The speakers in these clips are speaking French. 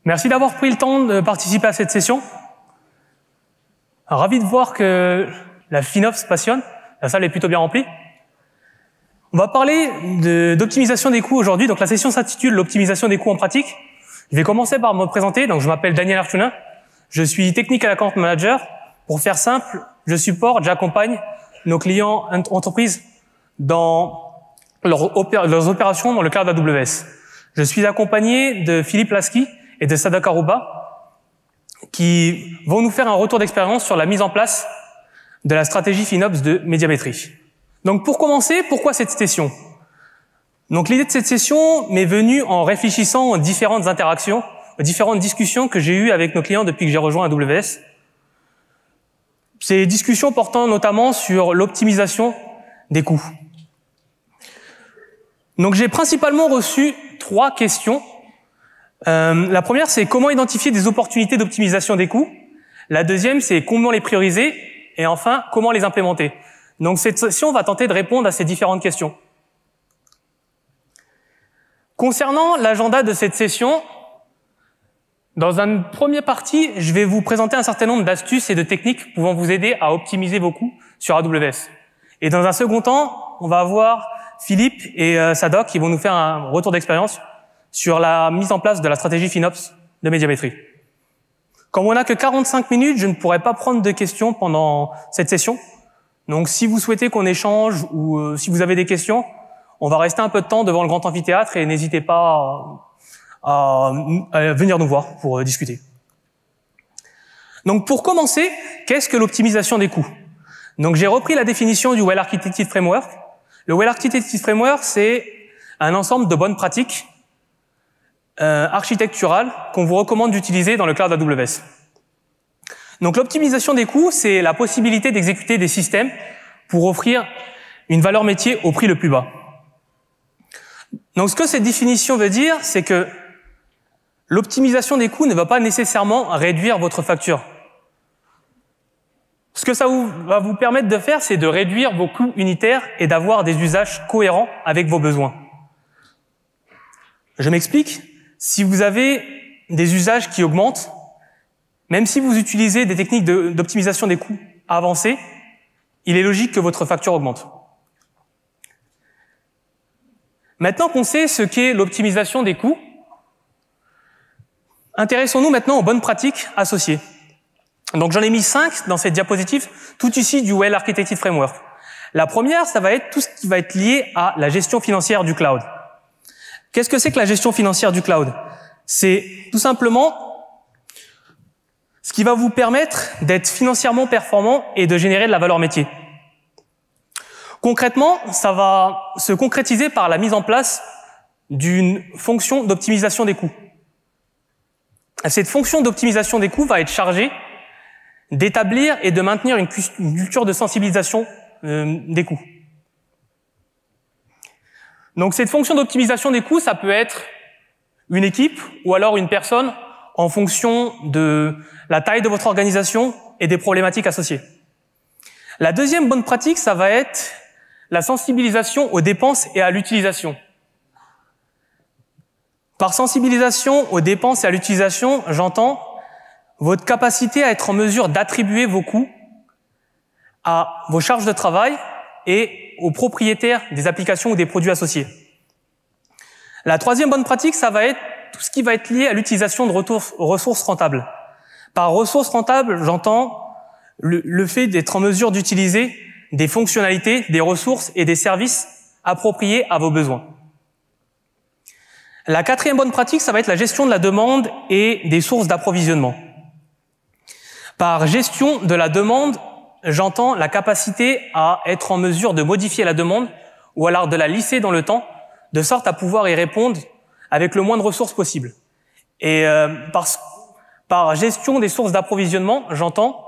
Merci d'avoir pris le temps de participer à cette session. Ravi de voir que la FinOps passionne. La salle est plutôt bien remplie. On va parler d'optimisation des coûts aujourd'hui. Donc la session s'intitule l'optimisation des coûts en pratique. Je vais commencer par me présenter. Donc je m'appelle Daniel Artunin. Je suis Technical Account Manager. Pour faire simple, je supporte, j'accompagne nos clients entreprises dans leurs opérations dans le cloud AWS. Je suis accompagné de Philippe Lasky et de Sadaka Rouba qui vont nous faire un retour d'expérience sur la mise en place de la stratégie FinOps de Médiamétrie. Donc pour commencer, pourquoi cette session? Donc l'idée de cette session m'est venue en réfléchissant aux différentes interactions, aux différentes discussions que j'ai eues avec nos clients depuis que j'ai rejoint AWS. Ces discussions portant notamment sur l'optimisation des coûts. Donc j'ai principalement reçu 3 questions. La première, c'est comment identifier des opportunités d'optimisation des coûts. La deuxième, c'est comment les prioriser. Et enfin, comment les implémenter. Donc cette session va tenter de répondre à ces différentes questions. Concernant l'agenda de cette session, dans une première partie, je vais vous présenter un certain nombre d'astuces et de techniques pouvant vous aider à optimiser vos coûts sur AWS. Et dans un second temps, on va avoir Philippe et Sadok qui vont nous faire un retour d'expérience sur la mise en place de la stratégie FinOps de Médiamétrie. Comme on n'a que 45 minutes, je ne pourrai pas prendre de questions pendant cette session. Donc si vous souhaitez qu'on échange ou si vous avez des questions, on va rester un peu de temps devant le grand amphithéâtre et n'hésitez pas à venir nous voir pour discuter. Donc pour commencer, qu'est-ce que l'optimisation des coûts? Donc j'ai repris la définition du Well Architected Framework. Le Well Architected Framework, c'est un ensemble de bonnes pratiques architecturales qu'on vous recommande d'utiliser dans le cloud AWS. Donc l'optimisation des coûts, c'est la possibilité d'exécuter des systèmes pour offrir une valeur métier au prix le plus bas. Donc ce que cette définition veut dire, c'est que l'optimisation des coûts ne va pas nécessairement réduire votre facture. Ce que ça va vous permettre de faire, c'est de réduire vos coûts unitaires et d'avoir des usages cohérents avec vos besoins. Je m'explique. Si vous avez des usages qui augmentent, même si vous utilisez des techniques d'optimisation des coûts avancées, il est logique que votre facture augmente. Maintenant qu'on sait ce qu'est l'optimisation des coûts, intéressons-nous maintenant aux bonnes pratiques associées. Donc j'en ai mis 5 dans cette diapositive, tout ici du Well Architected Framework. La première, ça va être tout ce qui va être lié à la gestion financière du cloud. Qu'est-ce que c'est que la gestion financière du cloud? C'est tout simplement ce qui va vous permettre d'être financièrement performant et de générer de la valeur métier. Concrètement, ça va se concrétiser par la mise en place d'une fonction d'optimisation des coûts. Cette fonction d'optimisation des coûts va être chargée d'établir et de maintenir une culture de sensibilisation des coûts. Donc cette fonction d'optimisation des coûts, ça peut être une équipe ou alors une personne en fonction de la taille de votre organisation et des problématiques associées. La deuxième bonne pratique, ça va être la sensibilisation aux dépenses et à l'utilisation. Par sensibilisation aux dépenses et à l'utilisation, j'entends votre capacité à être en mesure d'attribuer vos coûts à vos charges de travail et aux propriétaires des applications ou des produits associés. La troisième bonne pratique, ça va être tout ce qui va être lié à l'utilisation de ressources rentables. Par ressources rentables, j'entends le fait d'être en mesure d'utiliser des fonctionnalités, des ressources et des services appropriés à vos besoins. La quatrième bonne pratique, ça va être la gestion de la demande et des sources d'approvisionnement. Par gestion de la demande, j'entends la capacité à être en mesure de modifier la demande ou alors de la lisser dans le temps, de sorte à pouvoir y répondre avec le moins de ressources possible. Et par gestion des sources d'approvisionnement, j'entends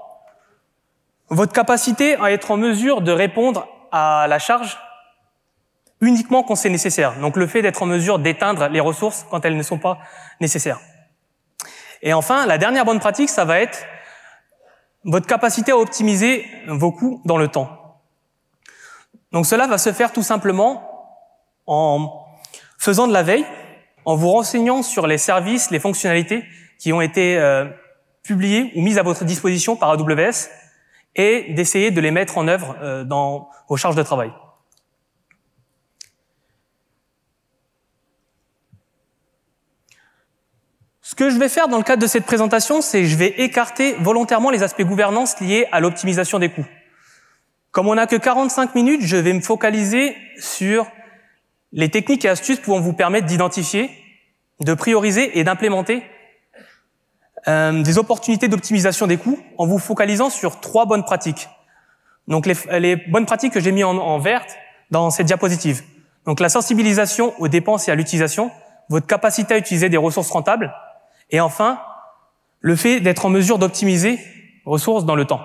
votre capacité à être en mesure de répondre à la charge uniquement quand c'est nécessaire. Donc le fait d'être en mesure d'éteindre les ressources quand elles ne sont pas nécessaires. Et enfin, la dernière bonne pratique, ça va être votre capacité à optimiser vos coûts dans le temps. Donc cela va se faire tout simplement en faisant de la veille, en vous renseignant sur les services, les fonctionnalités qui ont été publiées ou mises à votre disposition par AWS et d'essayer de les mettre en œuvre dans vos charges de travail. Ce que je vais faire dans le cadre de cette présentation, c'est que je vais écarter volontairement les aspects gouvernance liés à l'optimisation des coûts. Comme on n'a que 45 minutes, je vais me focaliser sur les techniques et astuces pouvant vous permettre d'identifier, de prioriser et d'implémenter des opportunités d'optimisation des coûts en vous focalisant sur 3 bonnes pratiques. Donc les bonnes pratiques que j'ai mis en verte dans cette diapositive. Donc la sensibilisation aux dépenses et à l'utilisation, votre capacité à utiliser des ressources rentables, et enfin, le fait d'être en mesure d'optimiser ressources dans le temps.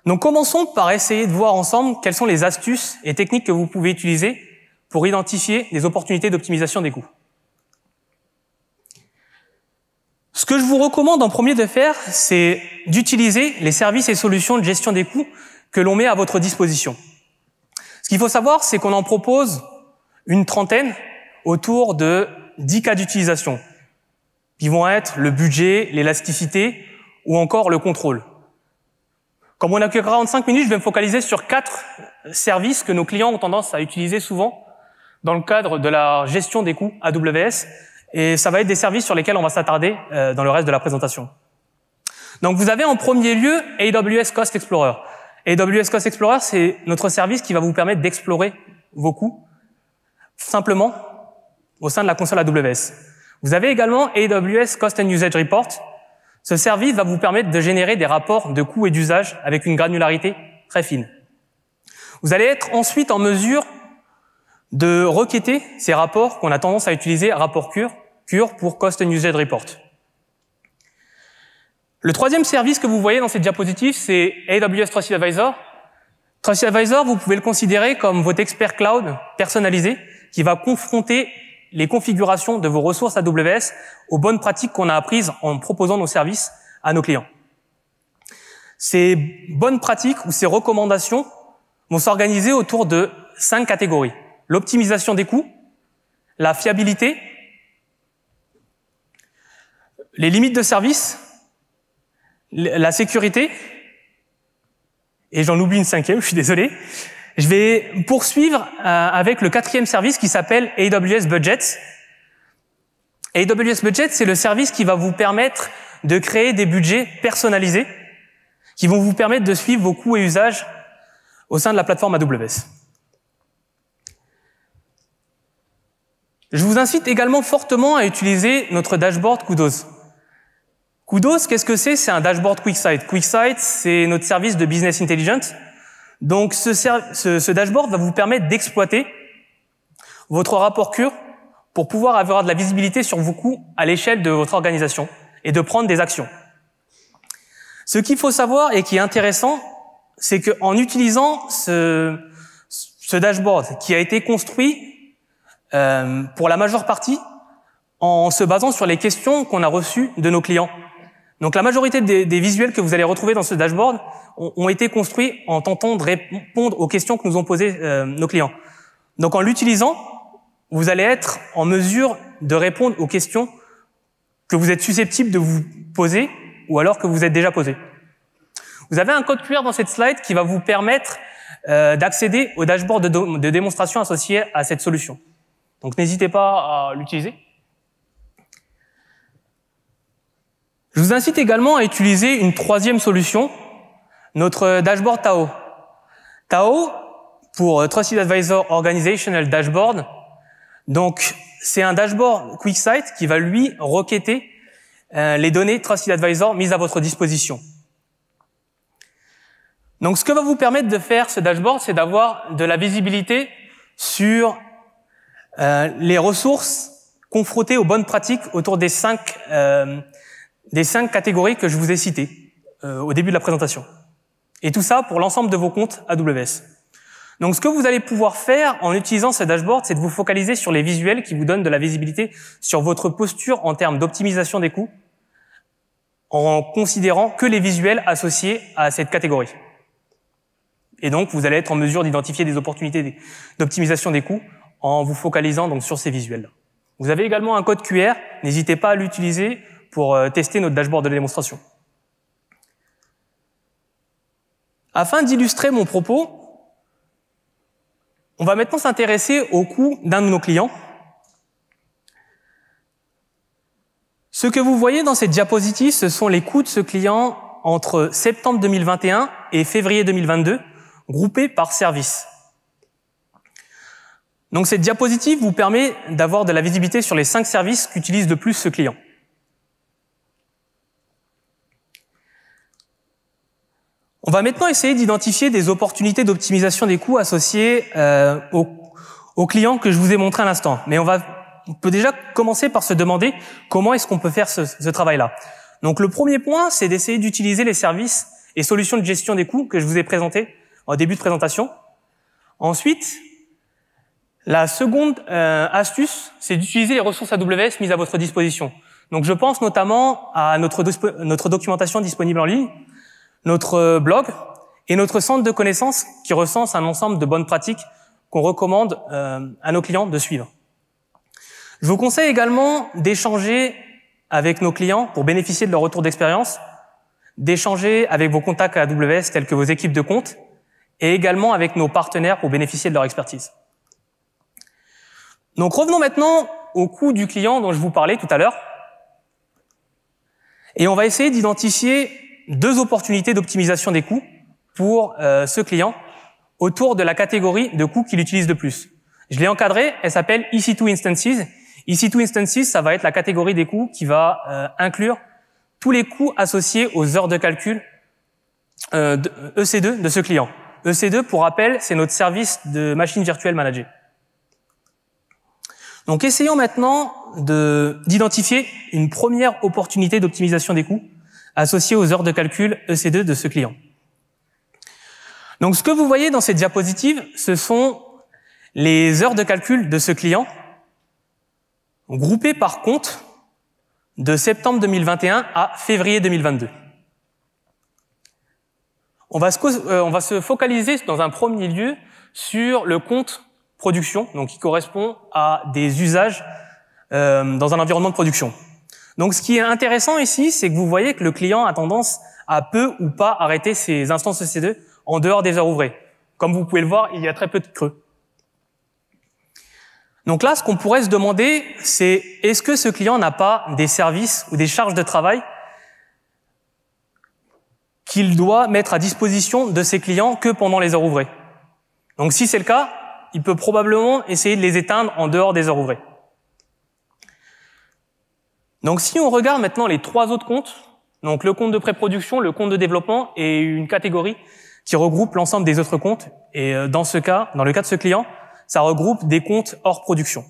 Donc commençons par essayer de voir ensemble quelles sont les astuces et techniques que vous pouvez utiliser pour identifier des opportunités d'optimisation des coûts. Ce que je vous recommande en premier de faire, c'est d'utiliser les services et solutions de gestion des coûts que l'on met à votre disposition. Ce qu'il faut savoir, c'est qu'on en propose une trentaine autour de 10 cas d'utilisation, qui vont être le budget, l'élasticité ou encore le contrôle. Comme on n'a que 45 minutes, je vais me focaliser sur 4 services que nos clients ont tendance à utiliser souvent dans le cadre de la gestion des coûts AWS, et ça va être des services sur lesquels on va s'attarder dans le reste de la présentation. Donc vous avez en premier lieu AWS Cost Explorer. AWS Cost Explorer, c'est notre service qui va vous permettre d'explorer vos coûts simplement au sein de la console AWS. Vous avez également AWS Cost and Usage Report. Ce service va vous permettre de générer des rapports de coûts et d'usage avec une granularité très fine. Vous allez être ensuite en mesure de requêter ces rapports qu'on a tendance à utiliser, rapport CURE pour Cost and Usage Report. Le troisième service que vous voyez dans cette diapositive, c'est AWS Trusted Advisor. Trusted Advisor, vous pouvez le considérer comme votre expert cloud personnalisé qui va confronter les configurations de vos ressources AWS aux bonnes pratiques qu'on a apprises en proposant nos services à nos clients. Ces bonnes pratiques ou ces recommandations vont s'organiser autour de 5 catégories. L'optimisation des coûts, la fiabilité, les limites de service, la sécurité, et j'en oublie une 5e, je suis désolé. Je vais poursuivre avec le 4e service qui s'appelle AWS Budget. AWS Budget, c'est le service qui va vous permettre de créer des budgets personnalisés qui vont vous permettre de suivre vos coûts et usages au sein de la plateforme AWS. Je vous incite également fortement à utiliser notre dashboard Kudos. Kudos, qu'est-ce que c'est? C'est un dashboard QuickSight. QuickSight, c'est notre service de business intelligence. Donc, ce dashboard va vous permettre d'exploiter votre rapport CURE pour pouvoir avoir de la visibilité sur vos coûts à l'échelle de votre organisation et de prendre des actions. Ce qu'il faut savoir et qui est intéressant, c'est qu'en utilisant ce dashboard qui a été construit pour la majeure partie en se basant sur les questions qu'on a reçues de nos clients. Donc la majorité des visuels que vous allez retrouver dans ce dashboard ont été construits en tentant de répondre aux questions que nous ont posées nos clients. Donc en l'utilisant, vous allez être en mesure de répondre aux questions que vous êtes susceptibles de vous poser ou alors que vous êtes déjà posées. Vous avez un code QR dans cette slide qui va vous permettre d'accéder au dashboard de démonstration associé à cette solution. Donc n'hésitez pas à l'utiliser. Je vous incite également à utiliser une 3e solution, notre dashboard Tao. Tao, pour Trusted Advisor Organizational Dashboard, donc c'est un dashboard QuickSight qui va lui requêter les données Trusted Advisor mises à votre disposition. Donc ce que va vous permettre de faire ce dashboard, c'est d'avoir de la visibilité sur les ressources confrontées aux bonnes pratiques autour des 5 catégories que je vous ai citées au début de la présentation. Et tout ça pour l'ensemble de vos comptes AWS. Donc ce que vous allez pouvoir faire en utilisant ce dashboard, c'est de vous focaliser sur les visuels qui vous donnent de la visibilité sur votre posture en termes d'optimisation des coûts, en considérant que les visuels associés à cette catégorie. Et donc vous allez être en mesure d'identifier des opportunités d'optimisation des coûts en vous focalisant donc sur ces visuels-là. Vous avez également un code QR, n'hésitez pas à l'utiliser pour tester notre dashboard de démonstration. Afin d'illustrer mon propos, on va maintenant s'intéresser au coût d'un de nos clients. Ce que vous voyez dans cette diapositive, ce sont les coûts de ce client entre septembre 2021 et février 2022, groupés par service. Donc cette diapositive vous permet d'avoir de la visibilité sur les 5 services qu'utilise de plus ce client. On va maintenant essayer d'identifier des opportunités d'optimisation des coûts associées aux clients que je vous ai montré à l'instant. Mais on peut déjà commencer par se demander comment est-ce qu'on peut faire ce travail-là. Donc le premier point, c'est d'essayer d'utiliser les services et solutions de gestion des coûts que je vous ai présentés en début de présentation. Ensuite, la seconde astuce, c'est d'utiliser les ressources AWS mises à votre disposition. Donc je pense notamment à notre documentation disponible en ligne, notre blog et notre centre de connaissances qui recense un ensemble de bonnes pratiques qu'on recommande à nos clients de suivre. Je vous conseille également d'échanger avec nos clients pour bénéficier de leur retour d'expérience, d'échanger avec vos contacts à AWS tels que vos équipes de compte et également avec nos partenaires pour bénéficier de leur expertise. Donc revenons maintenant au coût du client dont je vous parlais tout à l'heure et on va essayer d'identifier 2 opportunités d'optimisation des coûts pour ce client autour de la catégorie de coûts qu'il utilise de plus. Je l'ai encadrée, elle s'appelle EC2 Instances. EC2 Instances, ça va être la catégorie des coûts qui va inclure tous les coûts associés aux heures de calcul de EC2 de ce client. EC2, pour rappel, c'est notre service de machine virtuelle managée. Donc essayons maintenant d'identifier une première opportunité d'optimisation des coûts associée aux heures de calcul EC2 de ce client. Donc ce que vous voyez dans cette diapositive, ce sont les heures de calcul de ce client groupées par compte de septembre 2021 à février 2022. On va se focaliser dans un premier lieu sur le compte production, donc qui correspond à des usages dans un environnement de production. Donc ce qui est intéressant ici, c'est que vous voyez que le client a tendance à peu ou pas arrêter ses instances EC2 en dehors des heures ouvrées. Comme vous pouvez le voir, il y a très peu de creux. Donc là, ce qu'on pourrait se demander, c'est est-ce que ce client n'a pas des services ou des charges de travail qu'il doit mettre à disposition de ses clients que pendant les heures ouvrées? Donc si c'est le cas, il peut probablement essayer de les éteindre en dehors des heures ouvrées. Donc si on regarde maintenant les 3 autres comptes, donc le compte de pré-production, le compte de développement et une catégorie qui regroupe l'ensemble des autres comptes, et dans le cas de ce client, ça regroupe des comptes hors production.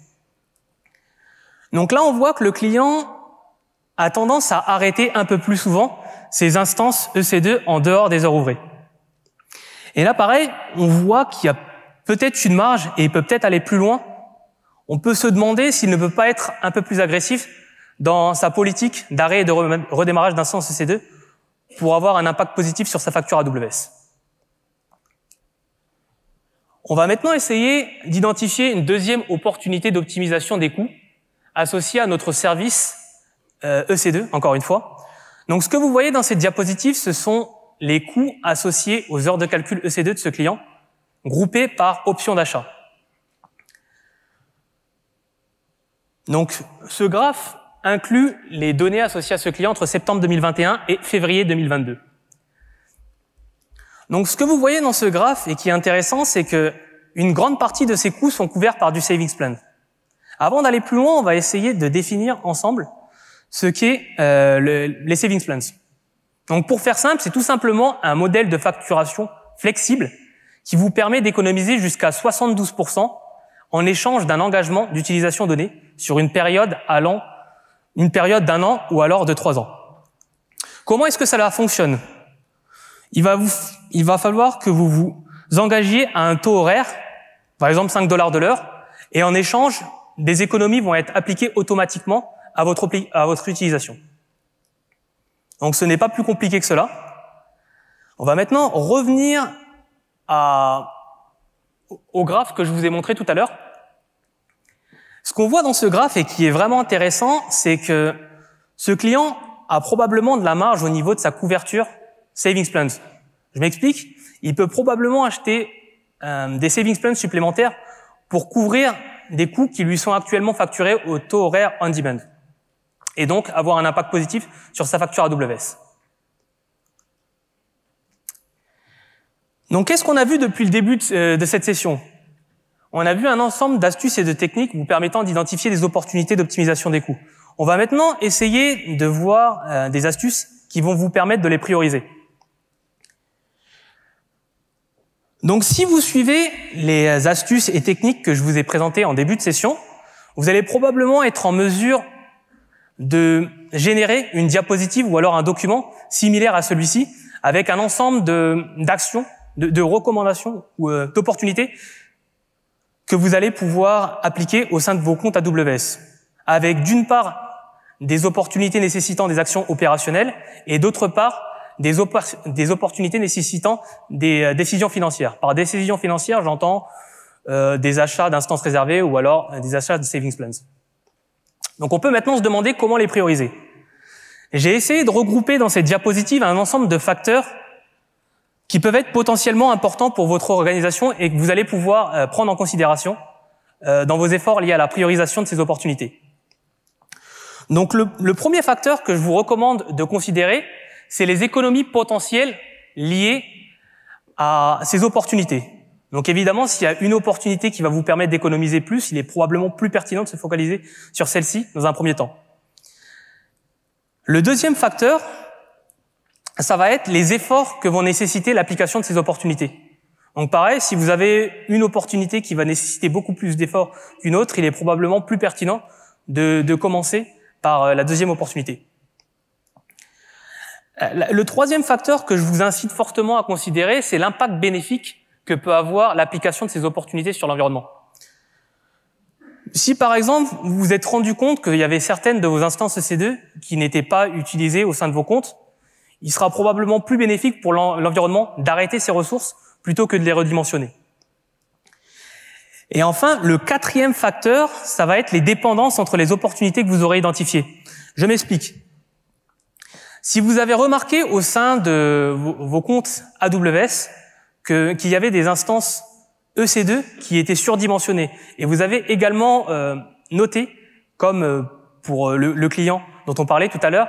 Donc là, on voit que le client a tendance à arrêter un peu plus souvent ses instances EC2 en dehors des heures ouvrées. Et là, pareil, on voit qu'il y a peut-être une marge et il peut peut-être aller plus loin. On peut se demander s'il ne peut pas être un peu plus agressif dans sa politique d'arrêt et de redémarrage d'instances EC2 pour avoir un impact positif sur sa facture AWS. On va maintenant essayer d'identifier une deuxième opportunité d'optimisation des coûts associée à notre service EC2, encore une fois. Donc ce que vous voyez dans cette diapositive, ce sont les coûts associés aux heures de calcul EC2 de ce client, groupés par option d'achat. Donc ce graphe inclut les données associées à ce client entre septembre 2021 et février 2022. Donc ce que vous voyez dans ce graphe et qui est intéressant, c'est que une grande partie de ces coûts sont couverts par du savings plan. Avant d'aller plus loin, on va essayer de définir ensemble ce qu'est les savings plans. Donc pour faire simple, c'est tout simplement un modèle de facturation flexible qui vous permet d'économiser jusqu'à 72% en échange d'un engagement d'utilisation donnée sur une période d'1 an ou alors de 3 ans. Comment est-ce que ça fonctionne ? Il va falloir que vous vous engagiez à un taux horaire, par exemple $5 de l'heure, et en échange, des économies vont être appliquées automatiquement à votre utilisation. Donc ce n'est pas plus compliqué que cela. On va maintenant revenir au graphe que je vous ai montré tout à l'heure. Ce qu'on voit dans ce graphe et qui est vraiment intéressant, c'est que ce client a probablement de la marge au niveau de sa couverture savings plans. Je m'explique. Il peut probablement acheter des savings plans supplémentaires pour couvrir des coûts qui lui sont actuellement facturés au taux horaire on demand et donc avoir un impact positif sur sa facture AWS. Donc, qu'est-ce qu'on a vu depuis le début de cette session? On a vu un ensemble d'astuces et de techniques vous permettant d'identifier des opportunités d'optimisation des coûts. On va maintenant essayer de voir des astuces qui vont vous permettre de les prioriser. Donc, si vous suivez les astuces et techniques que je vous ai présentées en début de session, vous allez probablement être en mesure de générer une diapositive ou alors un document similaire à celui-ci avec un ensemble d'actions, de recommandations ou d'opportunités que vous allez pouvoir appliquer au sein de vos comptes AWS, avec d'une part des opportunités nécessitant des actions opérationnelles et d'autre part des opportunités nécessitant des décisions financières. Par décisions financières, j'entends des achats d'instances réservées ou alors des achats de savings plans. Donc on peut maintenant se demander comment les prioriser. J'ai essayé de regrouper dans cette diapositive un ensemble de facteurs qui peuvent être potentiellement importants pour votre organisation et que vous allez pouvoir prendre en considération dans vos efforts liés à la priorisation de ces opportunités. Donc le premier facteur que je vous recommande de considérer, c'est les économies potentielles liées à ces opportunités. Donc évidemment, s'il y a une opportunité qui va vous permettre d'économiser plus, il est probablement plus pertinent de se focaliser sur celle-ci dans un premier temps. Le deuxième facteur, ça va être les efforts que vont nécessiter l'application de ces opportunités. Donc pareil, si vous avez une opportunité qui va nécessiter beaucoup plus d'efforts qu'une autre, il est probablement plus pertinent de commencer par la deuxième opportunité. Le troisième facteur que je vous incite fortement à considérer, c'est l'impact bénéfique que peut avoir l'application de ces opportunités sur l'environnement. Si par exemple, vous vous êtes rendu compte qu'il y avait certaines de vos instances EC2 qui n'étaient pas utilisées au sein de vos comptes, il sera probablement plus bénéfique pour l'environnement d'arrêter ces ressources plutôt que de les redimensionner. Et enfin, le quatrième facteur, ça va être les dépendances entre les opportunités que vous aurez identifiées. Je m'explique. Si vous avez remarqué au sein de vos comptes AWS qu'il y avait des instances EC2 qui étaient surdimensionnées, et vous avez également noté, comme pour le client dont on parlait tout à l'heure,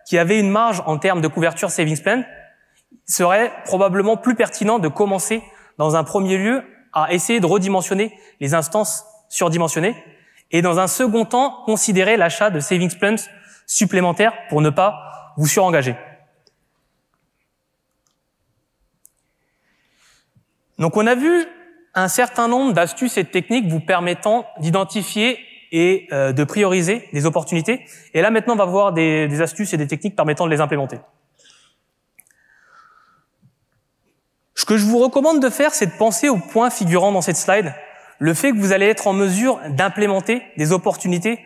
qui avait une marge en termes de couverture savings plan, il serait probablement plus pertinent de commencer dans un premier lieu à essayer de redimensionner les instances surdimensionnées et dans un second temps considérer l'achat de savings plans supplémentaires pour ne pas vous surengager. Donc on a vu un certain nombre d'astuces et de techniques vous permettant d'identifier et de prioriser des opportunités. Et là, maintenant, on va voir des astuces et des techniques permettant de les implémenter. Ce que je vous recommande de faire, c'est de penser aux points figurant dans cette slide, le fait que vous allez être en mesure d'implémenter des opportunités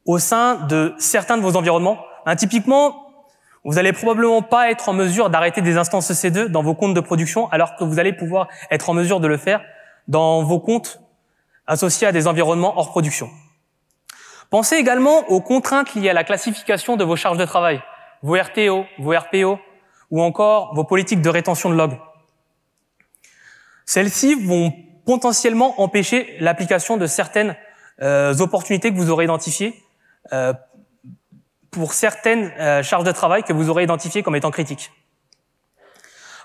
au sein de certains de vos environnements. Typiquement, vous allez probablement pas être en mesure d'arrêter des instances EC2 dans vos comptes de production, alors que vous allez pouvoir être en mesure de le faire dans vos comptes associés à des environnements hors production. Pensez également aux contraintes liées à la classification de vos charges de travail, vos RTO, vos RPO, ou encore vos politiques de rétention de logs. Celles-ci vont potentiellement empêcher l'application de certaines opportunités que vous aurez identifiées pour certaines charges de travail que vous aurez identifiées comme étant critiques.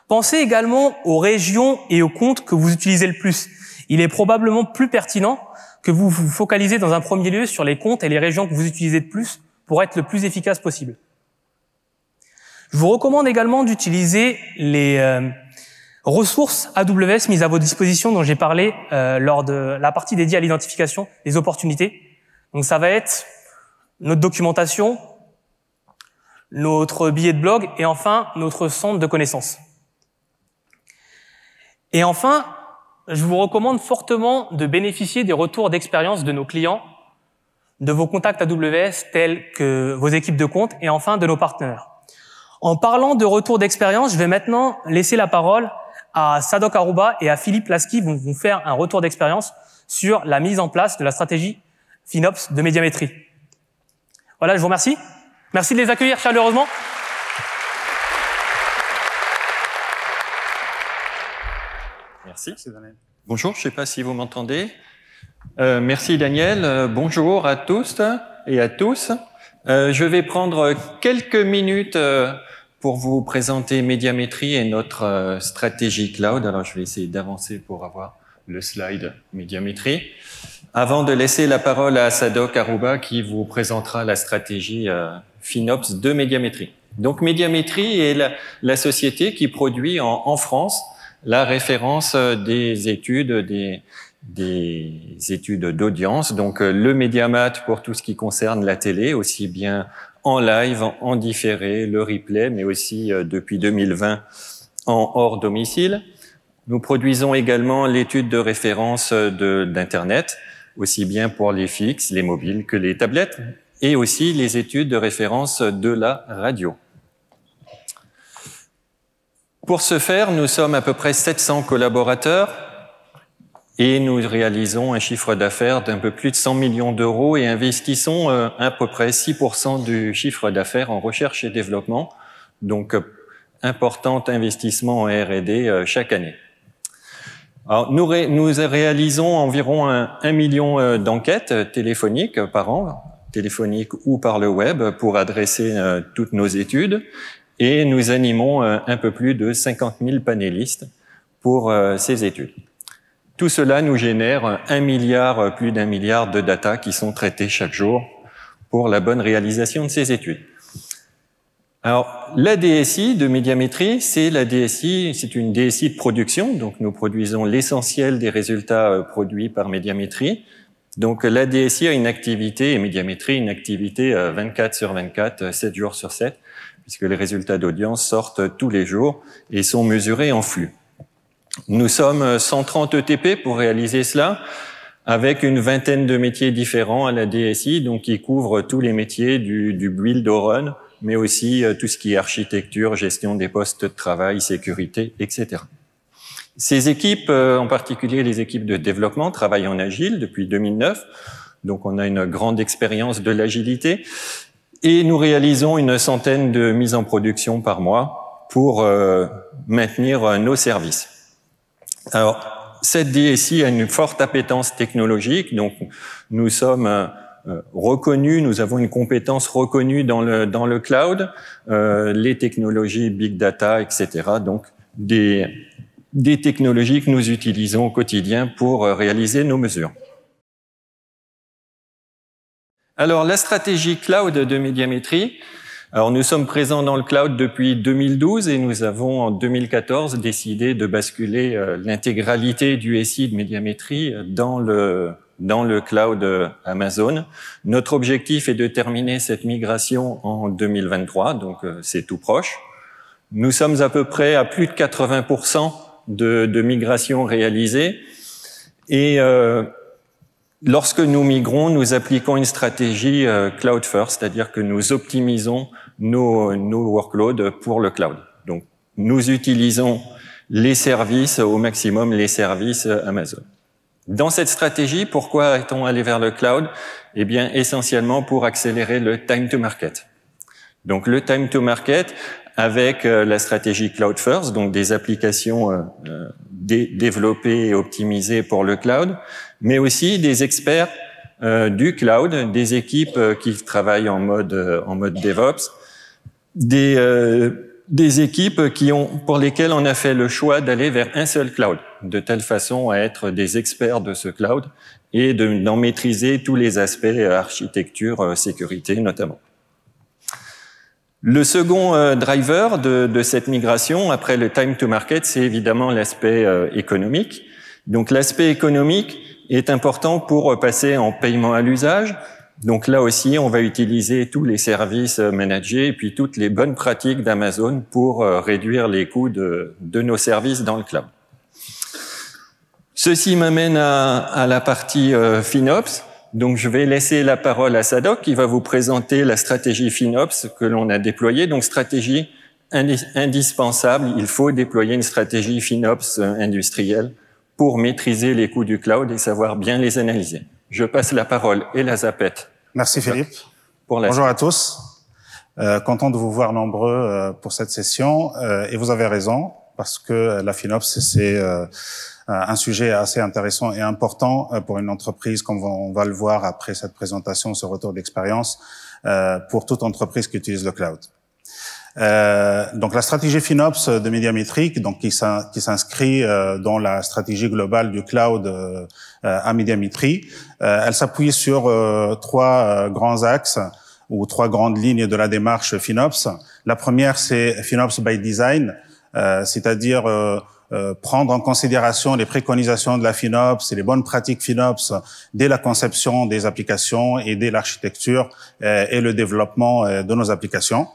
Pensez également aux régions et aux comptes que vous utilisez le plus. Il est probablement plus pertinent que vous vous focalisez dans un premier lieu sur les comptes et les régions que vous utilisez de plus pour être le plus efficace possible. Je vous recommande également d'utiliser les ressources AWS mises à votre disposition dont j'ai parlé lors de la partie dédiée à l'identification des opportunités. Donc ça va être notre documentation, notre billet de blog et enfin notre centre de connaissances. Et enfin, je vous recommande fortement de bénéficier des retours d'expérience de nos clients, de vos contacts AWS tels que vos équipes de compte et enfin de nos partenaires. En parlant de retours d'expérience, je vais maintenant laisser la parole à Sadok Aruba et à Philippe Lasky qui vont vous faire un retour d'expérience sur la mise en place de la stratégie FinOps de Médiamétrie. Voilà, je vous remercie. Merci de les accueillir chaleureusement. Merci. Bonjour, je ne sais pas si vous m'entendez. Merci Daniel. Bonjour à tous et à tous. Je vais prendre quelques minutes pour vous présenter Médiamétrie et notre stratégie cloud. Alors, je vais essayer d'avancer pour avoir le slide Médiamétrie. Avant de laisser la parole à Sadok Aruba qui vous présentera la stratégie FinOps de Médiamétrie. Donc, Médiamétrie est la société qui produit en France la référence des études, des études d'audience. Donc, le Médiamat pour tout ce qui concerne la télé, aussi bien en live, en différé, le replay, mais aussi depuis 2020 en hors domicile. Nous produisons également l'étude de référence d'Internet, aussi bien pour les fixes, les mobiles que les tablettes, et aussi les études de référence de la radio. Pour ce faire, nous sommes à peu près 700 collaborateurs et nous réalisons un chiffre d'affaires d'un peu plus de 100 millions d'euros et investissons à peu près 6% du chiffre d'affaires en recherche et développement. Donc, important investissement en R&D chaque année. Alors, nous réalisons environ 1 million d'enquêtes téléphoniques par an, téléphoniques ou par le web, pour adresser toutes nos études. Et nous animons un peu plus de 50 000 panélistes pour ces études. Tout cela nous génère plus d'1 milliard de data qui sont traités chaque jour pour la bonne réalisation de ces études. Alors, la DSI de Médiamétrie, c'est une DSI de production, donc nous produisons l'essentiel des résultats produits par Médiamétrie. Donc, la DSI a une activité, et Médiamétrie une activité 24/24, 7 jours sur 7, puisque les résultats d'audience sortent tous les jours et sont mesurés en flux. Nous sommes 130 ETP pour réaliser cela, avec une vingtaine de métiers différents à la DSI, donc qui couvrent tous les métiers du build au run, mais aussi tout ce qui est architecture, gestion des postes de travail, sécurité, etc. Ces équipes, en particulier les équipes de développement, travaillent en agile depuis 2009, donc on a une grande expérience de l'agilité. Et nous réalisons une centaine de mises en production par mois pour maintenir nos services. Alors, cette DSI a une forte appétence technologique, donc nous sommes reconnus, nous avons une compétence reconnue dans le cloud, les technologies big data, etc. Donc, des technologies que nous utilisons au quotidien pour réaliser nos mesures. Alors, la stratégie cloud de Médiamétrie. Alors, nous sommes présents dans le cloud depuis 2012 et nous avons, en 2014, décidé de basculer l'intégralité du SI de Médiamétrie dans le cloud Amazon. Notre objectif est de terminer cette migration en 2023, donc c'est tout proche. Nous sommes à peu près à plus de 80% de migration réalisée et lorsque nous migrons, nous appliquons une stratégie cloud first, c'est-à-dire que nous optimisons nos workloads pour le cloud. Donc, nous utilisons les services au maximum, les services Amazon. Dans cette stratégie, pourquoi est-on allé vers le cloud? Eh bien, essentiellement pour accélérer le time to market. Donc, le time to market avec la stratégie cloud first, donc des applications développées et optimisées pour le cloud, mais aussi des experts du cloud, des équipes qui travaillent en mode DevOps, des équipes pour lesquelles on a fait le choix d'aller vers un seul cloud, de telle façon à être des experts de ce cloud et d'en maîtriser tous les aspects architecture, sécurité notamment. Le second driver de cette migration, après le time to market, c'est évidemment l'aspect économique. Donc l'aspect économique est important pour passer en paiement à l'usage. Donc là aussi, on va utiliser tous les services managés et puis toutes les bonnes pratiques d'Amazon pour réduire les coûts de nos services dans le cloud. Ceci m'amène à la partie FinOps. Donc, je vais laisser la parole à Sadok qui va vous présenter la stratégie FinOps que l'on a déployée. Donc, stratégie indispensable. Il faut déployer une stratégie FinOps industrielle pour maîtriser les coûts du cloud et savoir bien les analyser. Je passe la parole et la zapette. Merci Philippe. Bonjour à tous. Content de vous voir nombreux pour cette session. Et vous avez raison, parce que la FinOps, c'est un sujet assez intéressant et important pour une entreprise, comme on va le voir après cette présentation, ce retour d'expérience, pour toute entreprise qui utilise le cloud. Donc la stratégie FinOps de Médiamétrie, donc qui s'inscrit dans la stratégie globale du cloud à Médiamétrie, elle s'appuie sur trois grands axes ou trois grandes lignes de la démarche FinOps. La première, c'est FinOps by Design, c'est-à-dire prendre en considération les préconisations de la FinOps et les bonnes pratiques FinOps dès la conception des applications et dès l'architecture et le développement de nos applications.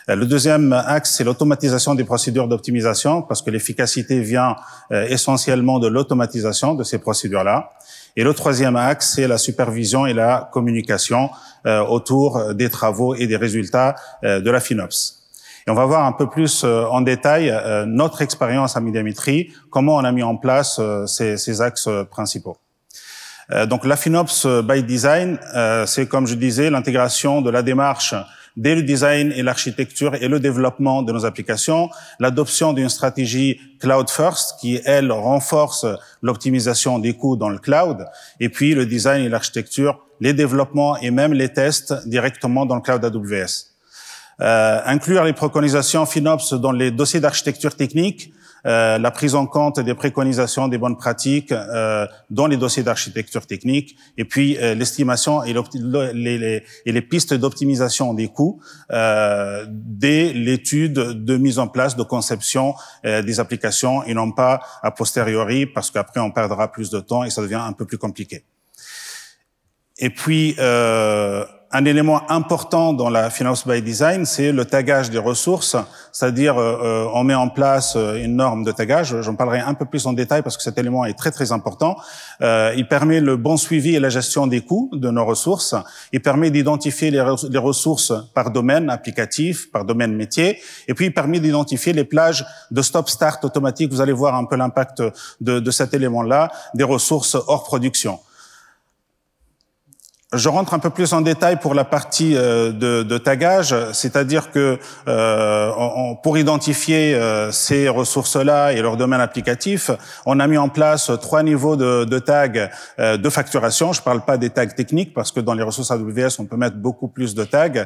Le deuxième axe, c'est l'automatisation des procédures d'optimisation, parce que l'efficacité vient essentiellement de l'automatisation de ces procédures-là. Et le troisième axe, c'est la supervision et la communication autour des travaux et des résultats de la FinOps. Et on va voir un peu plus en détail notre expérience à Médiamétrie, comment on a mis en place ces axes principaux. Donc la FinOps by Design, c'est comme je disais, l'intégration de la démarche dès le design et l'architecture et le développement de nos applications, l'adoption d'une stratégie cloud first qui, elle, renforce l'optimisation des coûts dans le cloud, et puis le design et l'architecture, les développements et même les tests directement dans le cloud AWS. Inclure les préconisations FinOps dans les dossiers d'architecture technique, la prise en compte des préconisations, des bonnes pratiques dans les dossiers d'architecture technique, et puis l'estimation et les pistes d'optimisation des coûts dès l'étude de mise en place, de conception des applications, et non pas a posteriori, parce qu'après on perdra plus de temps et ça devient un peu plus compliqué. Et puis un élément important dans la FinOps by Design, c'est le tagage des ressources, c'est-à-dire on met en place une norme de tagage. J'en parlerai un peu plus en détail parce que cet élément est très très important. Il permet le bon suivi et la gestion des coûts de nos ressources. Il permet d'identifier les ressources par domaine applicatif, par domaine métier, et puis il permet d'identifier les plages de stop-start automatique. Vous allez voir un peu l'impact de cet élément-là, des ressources hors production. Je rentre un peu plus en détail pour la partie de tagage, c'est-à-dire que pour identifier ces ressources-là et leur domaine applicatif, on a mis en place 3 niveaux de tags de facturation. Je ne parle pas des tags techniques parce que dans les ressources AWS, on peut mettre beaucoup plus de tags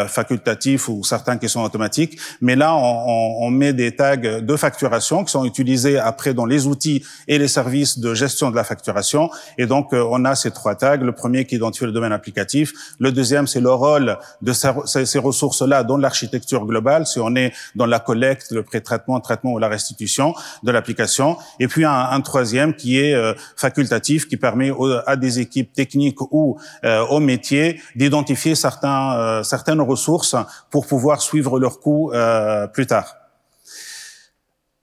facultatifs ou certains qui sont automatiques. Mais là, on met des tags de facturation qui sont utilisés après dans les outils et les services de gestion de la facturation. Et donc, on a ces 3 tags. Le premier qui identifier le domaine applicatif. Le deuxième, c'est le rôle de ces ressources-là dans l'architecture globale, si on est dans la collecte, le pré-traitement, traitement ou la restitution de l'application. Et puis un troisième qui est facultatif, qui permet à des équipes techniques ou au métier d'identifier certaines ressources pour pouvoir suivre leurs coûts plus tard.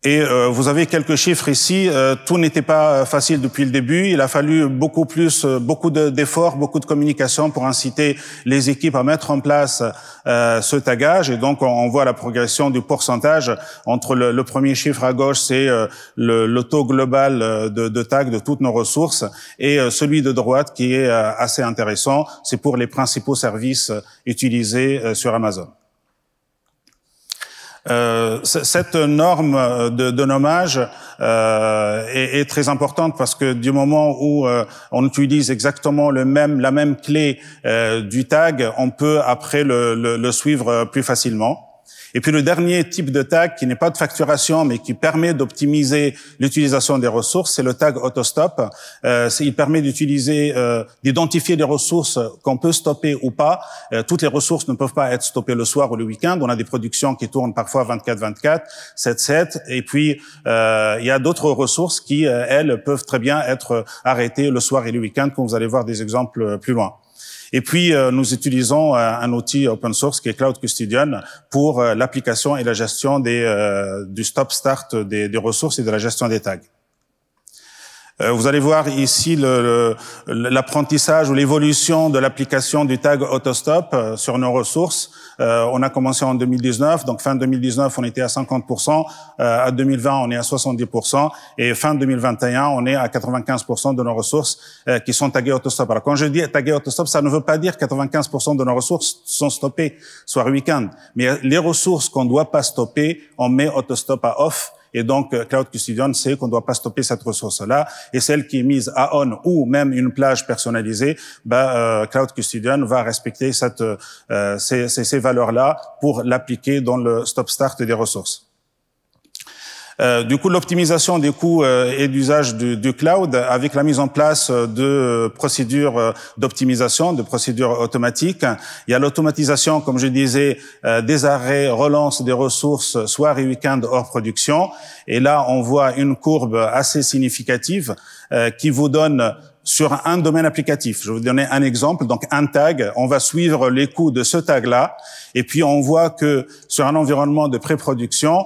Et vous avez quelques chiffres ici. Tout n'était pas facile depuis le début. Il a fallu beaucoup d'efforts, beaucoup de communication pour inciter les équipes à mettre en place ce tagage. Et donc, on voit la progression du pourcentage entre le premier chiffre à gauche, c'est le taux global de tag de toutes nos ressources, et celui de droite qui est assez intéressant. C'est pour les principaux services utilisés sur Amazon. Cette norme de nommage est très importante parce que du moment où on utilise exactement la même clé du tag, on peut après le suivre plus facilement. Et puis le dernier type de tag qui n'est pas de facturation mais qui permet d'optimiser l'utilisation des ressources, c'est le tag autostop. Il permet d'identifier des ressources qu'on peut stopper ou pas. Toutes les ressources ne peuvent pas être stoppées le soir ou le week-end. On a des productions qui tournent parfois 24/24, 7/7. Et puis il y a d'autres ressources qui, elles, peuvent très bien être arrêtées le soir et le week-end, comme vous allez voir des exemples plus loin. Et puis, nous utilisons un outil open source qui est Cloud Custodian pour l'application et la gestion du stop-start des ressources et de la gestion des tags. Vous allez voir ici l'apprentissage ou l'évolution de l'application du tag autostop sur nos ressources. On a commencé en 2019, donc fin 2019 on était à 50%, à 2020 on est à 70% et fin 2021 on est à 95% de nos ressources qui sont taguées autostop. Alors quand je dis taguées autostop, ça ne veut pas dire 95% de nos ressources sont stoppées soir week-end, mais les ressources qu'on ne doit pas stopper, on met autostop à off. Et donc, Cloud Custodian sait qu'on ne doit pas stopper cette ressource-là. Et celle qui est mise à on ou même une plage personnalisée, Cloud Custodian va respecter ces valeurs-là pour l'appliquer dans le stop-start des ressources. Du coup, l'optimisation des coûts et d'usage du cloud avec la mise en place de procédures d'optimisation, de procédures automatiques. Il y a l'automatisation, comme je disais, des arrêts, relance des ressources, soir et week-end hors production. Et là, on voit une courbe assez significative qui vous donne sur un domaine applicatif. Je vais vous donner un exemple. Donc, un tag, on va suivre les coûts de ce tag-là. Et puis, on voit que sur un environnement de pré-production,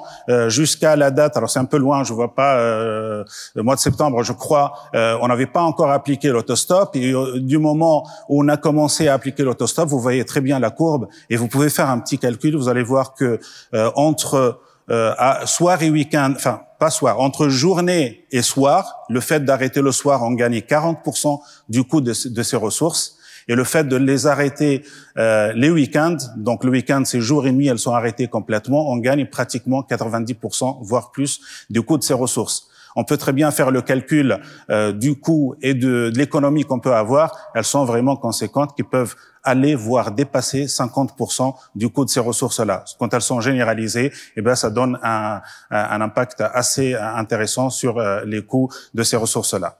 jusqu'à la date, alors c'est un peu loin, je vois pas, le mois de septembre, je crois, on n'avait pas encore appliqué l'autostop. Et du moment où on a commencé à appliquer l'autostop, vous voyez très bien la courbe. Et vous pouvez faire un petit calcul. Vous allez voir que entre soir et week-end, enfin, pas soir, entre journée et soir, le fait d'arrêter le soir, on gagne 40% du coût de ces ressources. Et le fait de les arrêter les week-ends, donc le week-end, c'est jour et nuit, elles sont arrêtées complètement, on gagne pratiquement 90%, voire plus, du coût de ces ressources. On peut très bien faire le calcul du coût et de l'économie qu'on peut avoir. Elles sont vraiment conséquentes, qui peuvent aller voire dépasser 50% du coût de ces ressources-là. Quand elles sont généralisées, eh ben ça donne un impact assez intéressant sur les coûts de ces ressources-là.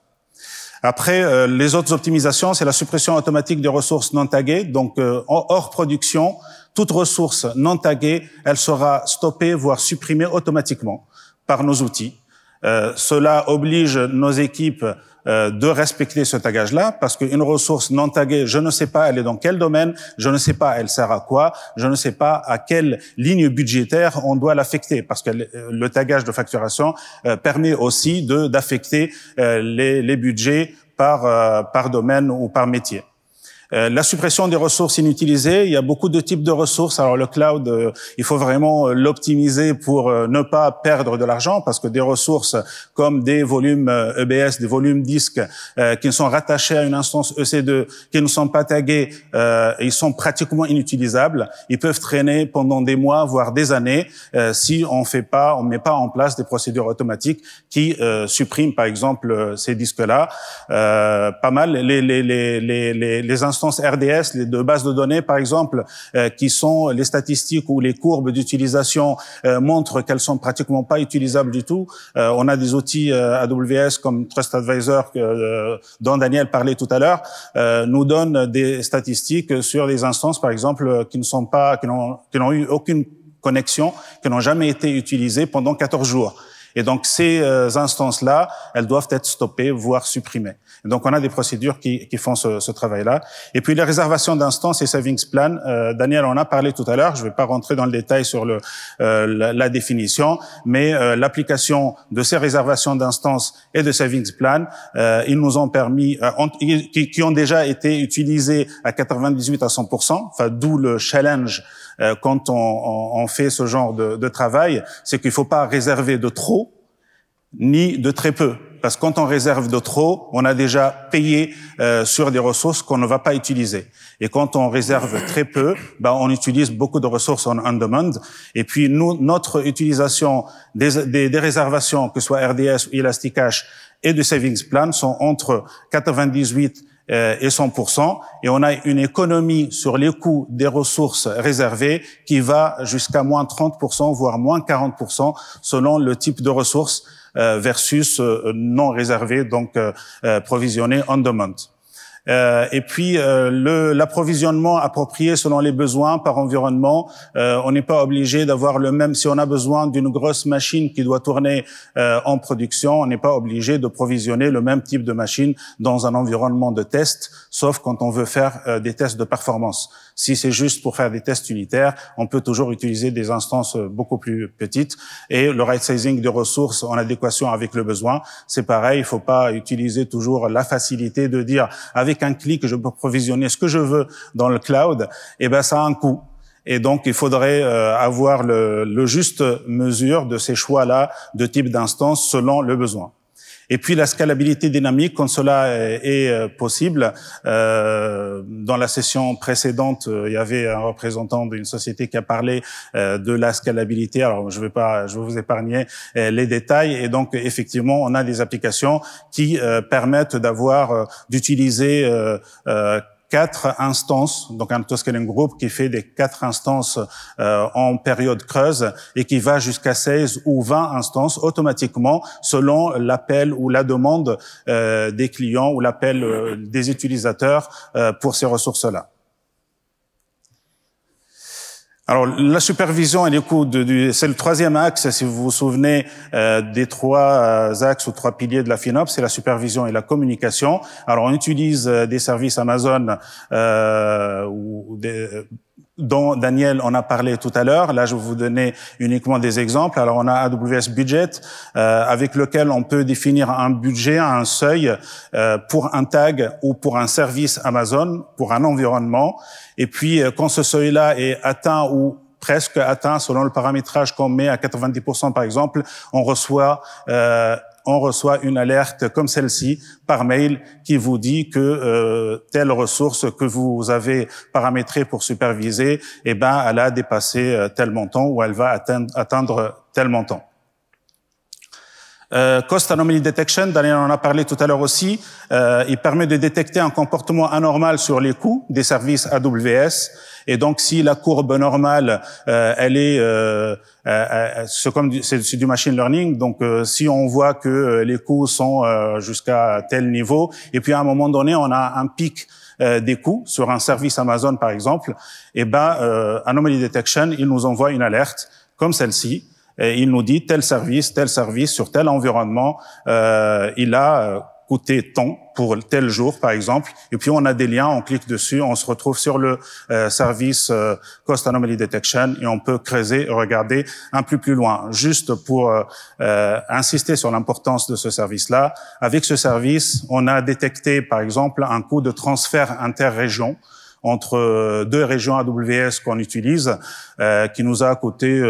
Après, les autres optimisations, c'est la suppression automatique des ressources non taguées. Donc, hors production, toute ressource non taguée, elle sera stoppée, voire supprimée automatiquement par nos outils. Cela oblige nos équipes de respecter ce tagage-là, parce qu'une ressource non taguée, je ne sais pas elle est dans quel domaine, je ne sais pas elle sert à quoi, je ne sais pas à quelle ligne budgétaire on doit l'affecter, parce que le tagage de facturation permet aussi d'affecter les budgets par domaine ou par métier. La suppression des ressources inutilisées, il y a beaucoup de types de ressources. Alors le cloud, il faut vraiment l'optimiser pour ne pas perdre de l'argent, parce que des ressources comme des volumes EBS, des volumes disques qui sont rattachés à une instance EC2, qui ne sont pas tagués, ils sont pratiquement inutilisables. Ils peuvent traîner pendant des mois, voire des années, si on met pas en place des procédures automatiques qui suppriment, par exemple, ces disques-là. Pas mal les instances RDS, les de bases de données, par exemple, qui sont les statistiques ou les courbes d'utilisation montrent qu'elles sont pratiquement pas utilisables du tout. On a des outils AWS comme Trust Advisor dont Daniel parlait tout à l'heure, nous donnent des statistiques sur des instances, par exemple, qui n'ont eu aucune connexion, qui n'ont jamais été utilisées pendant 14 jours. Et donc, ces instances-là, elles doivent être stoppées, voire supprimées. Et donc, on a des procédures qui font ce travail-là. Et puis, les réservations d'instances et savings plan, Daniel en a parlé tout à l'heure. Je ne vais pas rentrer dans le détail sur la définition, mais l'application de ces réservations d'instances et de savings plan, ils nous ont permis, qui ont déjà été utilisés à 98 à 100%, enfin, d'où le challenge quand on fait ce genre de travail, c'est qu'il ne faut pas réserver de trop ni de très peu. Parce que quand on réserve de trop, on a déjà payé sur des ressources qu'on ne va pas utiliser. Et quand on réserve très peu, on utilise beaucoup de ressources en on-demand. Et puis notre utilisation des réservations, que ce soit RDS ou Elasticache, et de savings plan sont entre 98 et 100%, et on a une économie sur les coûts des ressources réservées qui va jusqu'à moins 30%, voire moins 40%, selon le type de ressources versus non réservées, donc provisionnées on demand. Et puis l'approvisionnement approprié selon les besoins par environnement, on n'est pas obligé d'avoir le même. Si on a besoin d'une grosse machine qui doit tourner en production, on n'est pas obligé de provisionner le même type de machine dans un environnement de test, sauf quand on veut faire des tests de performance. Si c'est juste pour faire des tests unitaires, on peut toujours utiliser des instances beaucoup plus petites. Et le right sizing des ressources en adéquation avec le besoin, c'est pareil, il faut pas utiliser toujours la facilité de dire avec un clic je peux provisionner ce que je veux dans le cloud. Eh ben ça a un coût. Et donc, il faudrait avoir le juste mesure de ces choix-là de type d'instance selon le besoin. Et puis, la scalabilité dynamique, quand cela est possible. Dans la session précédente, il y avait un représentant d'une société qui a parlé de la scalabilité. Alors, je vais vous épargner les détails. Et donc, effectivement, on a des applications qui permettent d'utiliser 4 instances, donc un autoscaling group qui fait des 4 instances en période creuse et qui va jusqu'à 16 ou 20 instances automatiquement selon l'appel ou la demande des clients ou l'appel des utilisateurs pour ces ressources-là. Alors, la supervision et les coûts c'est le troisième axe, si vous vous souvenez des 3 axes ou 3 piliers de la FinOps, c'est la supervision et la communication. Alors, on utilise des services Amazon dont Daniel en a parlé tout à l'heure. Là, je vais vous donner uniquement des exemples. Alors, on a AWS Budget, avec lequel on peut définir un budget, un seuil pour un tag ou pour un service Amazon, pour un environnement. Et puis, quand ce seuil-là est atteint ou presque atteint, selon le paramétrage qu'on met à 90% par exemple, on reçoit une alerte comme celle-ci par mail qui vous dit que telle ressource que vous avez paramétrée pour superviser, eh ben, elle a dépassé tel montant ou elle va atteindre tel montant. Cost Anomaly Detection, Daniel en a parlé tout à l'heure aussi, il permet de détecter un comportement anormal sur les coûts des services AWS. Et donc, si la courbe normale, c'est du machine learning, donc si on voit que les coûts sont jusqu'à tel niveau, et puis à un moment donné, on a un pic des coûts sur un service Amazon, par exemple, et ben Anomaly Detection, il nous envoie une alerte comme celle-ci. Et il nous dit tel service sur tel environnement, il a coûté tant pour tel jour, par exemple. Et puis on a des liens, on clique dessus, on se retrouve sur le service Cost Anomaly Detection et on peut creuser et regarder un peu plus loin. Juste pour insister sur l'importance de ce service-là, avec ce service, on a détecté, par exemple, un coût de transfert interrégion entre 2 régions AWS qu'on utilise, qui nous a coûté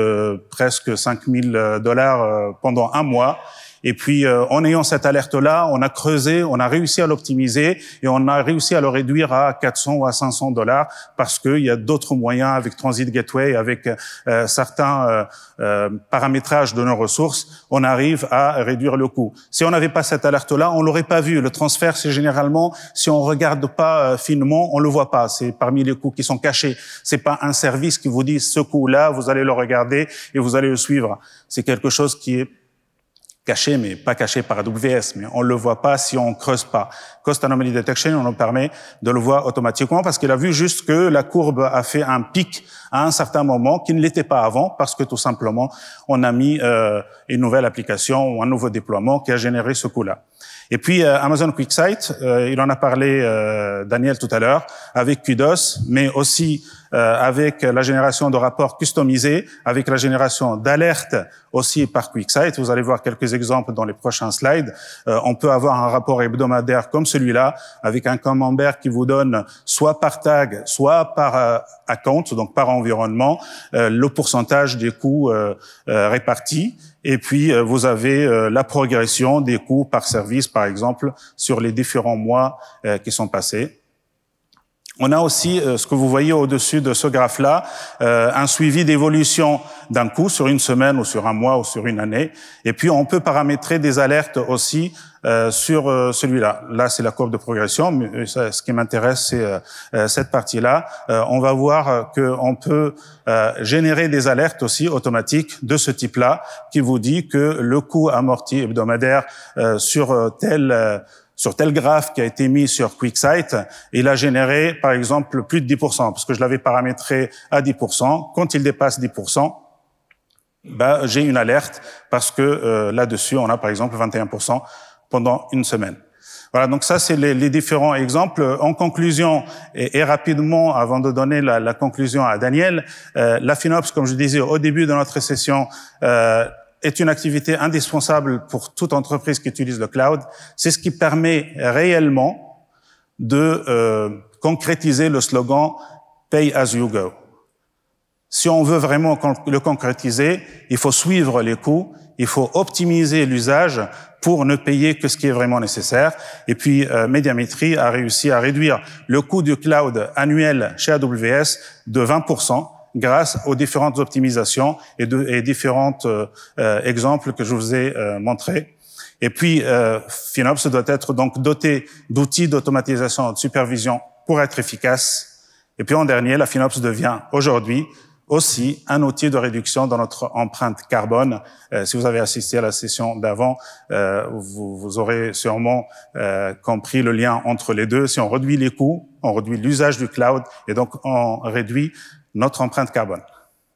presque $5 000 pendant un mois. Et puis, en ayant cette alerte-là, on a creusé, on a réussi à l'optimiser et on a réussi à le réduire à 400 ou à $500 parce qu'il y a d'autres moyens avec Transit Gateway, avec certains paramétrages de nos ressources, on arrive à réduire le coût. Si on n'avait pas cette alerte-là, on l'aurait pas vu. Le transfert, c'est généralement, si on regarde pas finement, on le voit pas. C'est parmi les coûts qui sont cachés. C'est pas un service qui vous dit ce coût-là, vous allez le regarder et vous allez le suivre. C'est quelque chose qui est caché, mais pas caché par AWS, mais on le voit pas si on creuse pas. Cost Anomaly Detection, on nous permet de le voir automatiquement parce qu'il a vu juste que la courbe a fait un pic à un certain moment qui ne l'était pas avant parce que tout simplement, on a mis une nouvelle application ou un nouveau déploiement qui a généré ce coût-là. Et puis Amazon QuickSight, il en a parlé Daniel tout à l'heure, avec Kudos, mais aussi avec la génération de rapports customisés, avec la génération d'alertes aussi par QuickSight. Vous allez voir quelques exemples dans les prochains slides. On peut avoir un rapport hebdomadaire comme celui-là, avec un camembert qui vous donne soit par tag, soit par account, donc par environnement, le pourcentage des coûts répartis. Et puis, vous avez la progression des coûts par service, par exemple, sur les différents mois qui sont passés. On a aussi, ce que vous voyez au-dessus de ce graphe-là, un suivi d'évolution d'un coût sur une semaine ou sur un mois ou sur une année. Et puis, on peut paramétrer des alertes aussi sur celui-là. Là, c'est la courbe de progression, mais ce qui m'intéresse, c'est cette partie-là. On va voir qu'on peut générer des alertes aussi automatiques de ce type-là, qui vous dit que le coût amorti hebdomadaire sur tel graphe qui a été mis sur QuickSight, il a généré, par exemple, plus de 10%, parce que je l'avais paramétré à 10%. Quand il dépasse 10%, j'ai une alerte, parce que là-dessus, on a, par exemple, 21% pendant une semaine. Voilà, donc ça, c'est les différents exemples. En conclusion, et rapidement, avant de donner la conclusion à Daniel, la FinOps, comme je disais au début de notre session, est une activité indispensable pour toute entreprise qui utilise le cloud. C'est ce qui permet réellement de concrétiser le slogan « Pay as you go ». Si on veut vraiment le concrétiser, il faut suivre les coûts, il faut optimiser l'usage pour ne payer que ce qui est vraiment nécessaire. Et puis, Médiamétrie a réussi à réduire le coût du cloud annuel chez AWS de 20% grâce aux différentes optimisations et différents exemples que je vous ai montrés. Et puis, FinOps doit être donc doté d'outils d'automatisation et de supervision pour être efficace. Et puis, en dernier, la FinOps devient aujourd'hui aussi un outil de réduction dans notre empreinte carbone. Si vous avez assisté à la session d'avant, vous aurez sûrement compris le lien entre les deux. Si on réduit les coûts, on réduit l'usage du cloud et donc on réduit notre empreinte carbone.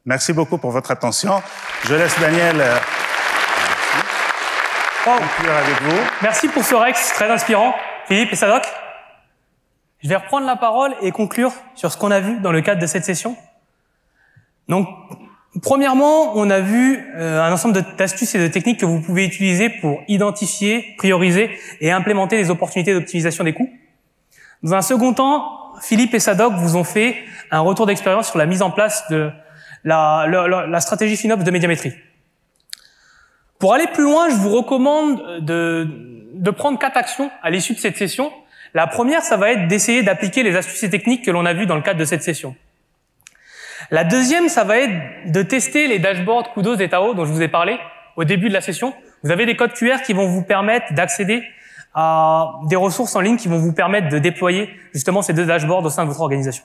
Merci beaucoup pour votre attention. Je laisse Daniel conclure avec vous. Merci pour ce Rex très inspirant, Philippe et Sadok. Je vais reprendre la parole et conclure sur ce qu'on a vu dans le cadre de cette session. Donc, premièrement, on a vu un ensemble d'astuces et de techniques que vous pouvez utiliser pour identifier, prioriser et implémenter les opportunités d'optimisation des coûts. Dans un second temps, Philippe et Sadok vous ont fait un retour d'expérience sur la mise en place de la stratégie FinOps de Médiamétrie. Pour aller plus loin, je vous recommande de prendre 4 actions à l'issue de cette session. La première, ça va être d'essayer d'appliquer les astuces et techniques que l'on a vues dans le cadre de cette session. La deuxième, ça va être de tester les dashboards Kudos et Tao dont je vous ai parlé au début de la session. Vous avez des codes QR qui vont vous permettre d'accéder à des ressources en ligne qui vont vous permettre de déployer justement ces 2 dashboards au sein de votre organisation.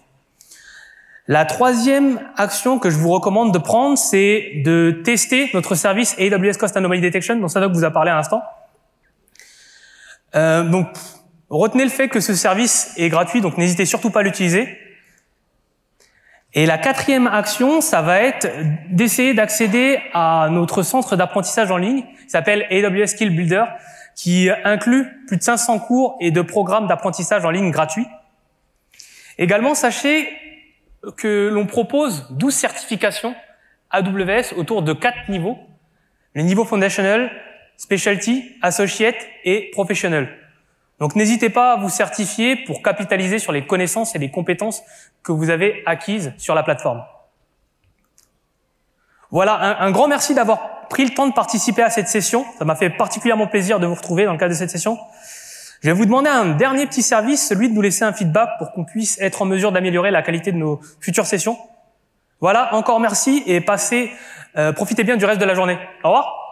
La troisième action que je vous recommande de prendre, c'est de tester notre service AWS Cost Anomaly Detection dont Sadok vous a parlé à l'instant. Donc, retenez le fait que ce service est gratuit, donc n'hésitez surtout pas à l'utiliser. Et la quatrième action, ça va être d'essayer d'accéder à notre centre d'apprentissage en ligne, qui s'appelle AWS Skill Builder, qui inclut plus de 500 cours et de programmes d'apprentissage en ligne gratuits. Également, sachez que l'on propose 12 certifications AWS autour de 4 niveaux. Le niveau Foundational, Specialty, Associate et Professional. Donc n'hésitez pas à vous certifier pour capitaliser sur les connaissances et les compétences que vous avez acquises sur la plateforme. Voilà, un grand merci d'avoir pris le temps de participer à cette session. Ça m'a fait particulièrement plaisir de vous retrouver dans le cadre de cette session. Je vais vous demander un dernier petit service, celui de nous laisser un feedback pour qu'on puisse être en mesure d'améliorer la qualité de nos futures sessions. Voilà, encore merci et profitez bien du reste de la journée. Au revoir.